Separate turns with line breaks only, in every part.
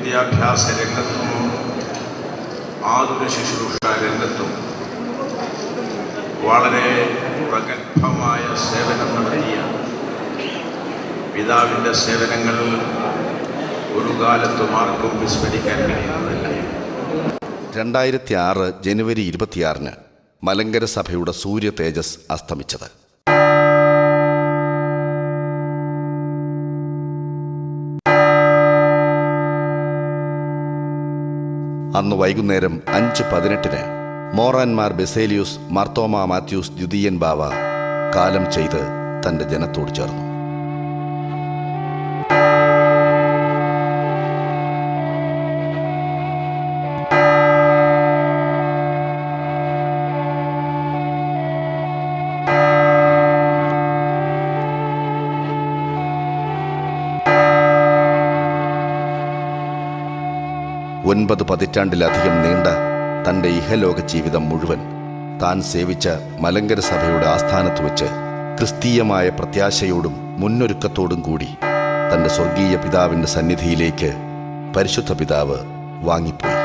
വിദ്യാഭ്യാസ രംഗത്തും ആതുര ശുശ്രൂഷ രംഗത്തും വളരെ പ്രഗത്ഭമായ സേവനം നടത്തിയ പിതാവിൻ്റെ സേവനങ്ങൾ ഒരു കാലത്തും ആർക്കും വിസ്മരിക്കാൻ കഴിയുന്നതല്ല.
2006 ജനുവരി 26 മലങ്കര സഭയുടെ സൂര്യ തേജസ് അസ്തമിച്ചത്. അന്ന് വൈകുന്നേരം 5:18 മോറാൻമാർ ബെസേലിയൂസ് മാർത്തോമാ മാത്യൂസ് ദ്വിതീയൻ ബാവ കാലം ചെയ്ത് തൻ്റെ ജനത്തോട് ചേർന്നു. ഒൻപത് പതിറ്റാണ്ടിലധികം നീണ്ട തൻ്റെ ഇഹലോക ജീവിതം മുഴുവൻ താൻ സേവിച്ച മലങ്കര സഭയുടെ ആസ്ഥാനത്ത് വെച്ച് ക്രിസ്തീയമായ പ്രത്യാശയോടും മുന്നൊരുക്കത്തോടും കൂടി തൻ്റെ സ്വർഗീയ പിതാവിൻ്റെ സന്നിധിയിലേക്ക് പരിശുദ്ധ പിതാവ് വാങ്ങിപ്പോയി.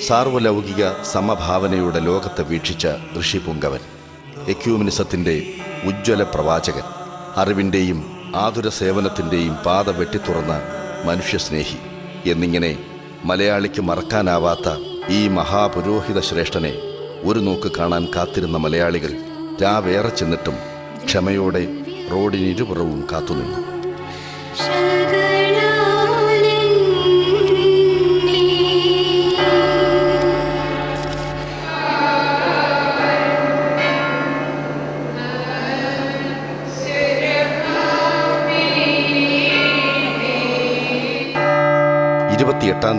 സാർവലൗകിക സമഭാവനയുടെ ലോകത്തെ വീക്ഷിച്ച ഋഷി പുങ്കവൻ, എക്യൂമിനിസത്തിൻ്റെ ഉജ്ജ്വല പ്രവാചകൻ, അറിവിൻ്റെയും ആതുര സേവനത്തിൻ്റെയും പാത വെട്ടിത്തുറന്ന മനുഷ്യസ്നേഹി എന്നിങ്ങനെ മലയാളിക്ക് മറക്കാനാവാത്ത ഈ മഹാപുരോഹിത ശ്രേഷ്ഠനെ ഒരു നോക്ക് കാണാൻ കാത്തിരുന്ന മലയാളികൾ രാവേറെ ചെന്നിട്ടും ക്ഷമയോടെ റോഡിനിരുപുറവും കാത്തുനിന്നു.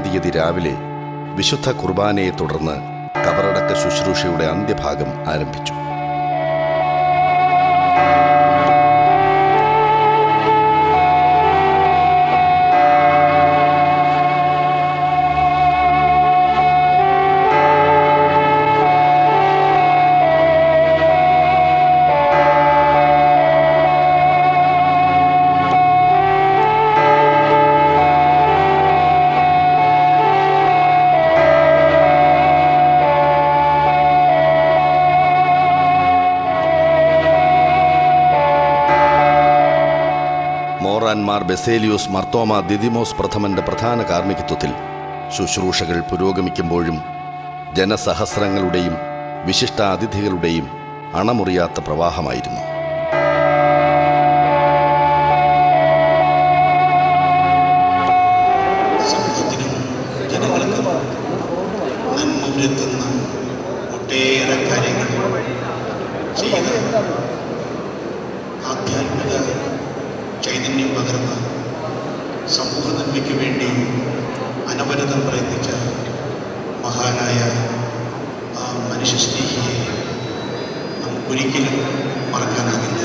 തീയതി രാവിലെ വിശുദ്ധ കുർബാനയെ തുടർന്ന് കബറടക്ക ശുശ്രൂഷയുടെ അന്ത്യഭാഗം ആരംഭിച്ചു. മോറാൻമാർ ബെസേലിയൂസ് മാർത്തോമാ ദിദിമോസ് പ്രഥമന്റെ പ്രധാന കാർമ്മികത്വത്തിൽ ശുശ്രൂഷകൾ പുരോഗമിക്കുമ്പോഴും ജനസഹസ്രങ്ങളുടെയും വിശിഷ്ട അതിഥികളുടെയും അണമുറിയാത്ത പ്രവാഹമായിരുന്നു.
സമൂഹത്തിനും ജനങ്ങൾക്കും നന്മ വരുത്തുന്ന ഒട്ടേറെ കാര്യങ്ങൾ ചെയ്ത് ആധ്യാത്മിക ചൈതന്യം പകർന്ന സമൂഹ നന്മയ്ക്ക് വേണ്ടി അനവരതം പ്രയത്നിച്ച മഹാനായ ആ മനുഷ്യസ്നേഹിയെ നമുക്കൊരിക്കലും മറക്കാനാകില്ല.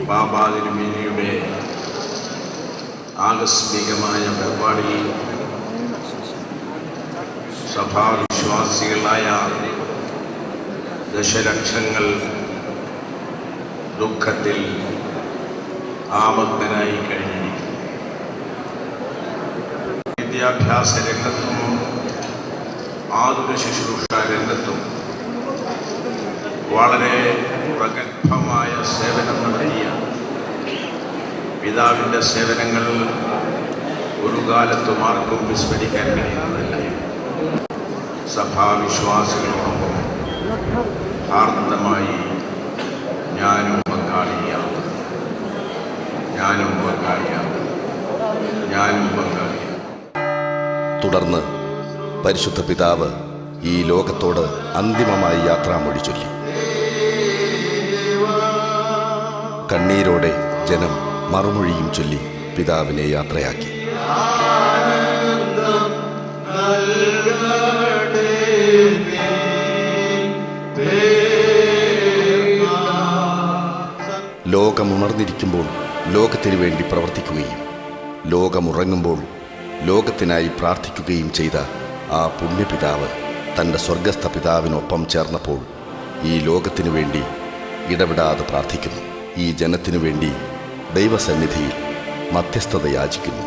ബാബാതിരുമേനിയുടെ ആകസ്മികമായ പരിപാടിയിൽ സഭാവിശ്വാസികളായ ദശലക്ഷങ്ങൾ ദുഃഖത്തിൽ ആമഗ്നരായി കഴിഞ്ഞിരിക്കുന്നു. വിദ്യാഭ്യാസ രംഗത്തും ആതുര ശുശ്രൂഷ രംഗത്തും വളരെ പ്രഗത്ഭമായ സേവനം നടത്തിയ പിതാവിൻ്റെ സേവനങ്ങൾ ഒരു കാലത്തും ആർക്കും വിസ്മരിക്കാൻ കഴിയുന്നതല്ല. സഭാവിശ്വാസികളോടൊപ്പം ഹാർദമായി ഞാനും പങ്കാളിയാണ്.
തുടർന്ന് പരിശുദ്ധ പിതാവ് ഈ ലോകത്തോട് അന്തിമമായി യാത്രാമൊഴി ചൊല്ലി. കണ്ണീരോടെ ജനം മറുമൊഴിയും ചൊല്ലി പിതാവിനെ യാത്രയാക്കി. ലോകമുണർന്നിരിക്കുമ്പോൾ ലോകത്തിനു വേണ്ടി പ്രവർത്തിക്കുകയും ലോകമുറങ്ങുമ്പോൾ ലോകത്തിനായി പ്രാർത്ഥിക്കുകയും ചെയ്ത ആ പുണ്യപിതാവ് തൻ്റെ സ്വർഗസ്ഥ പിതാവിനൊപ്പം ചേർന്നപ്പോൾ ഈ ലോകത്തിനു വേണ്ടി ഇടപെടാതെ പ്രാർത്ഥിക്കുന്നു. ഈ ജനത്തിനു വേണ്ടി ദൈവസന്നിധിയിൽ മധ്യസ്ഥത യാചിക്കുന്നു.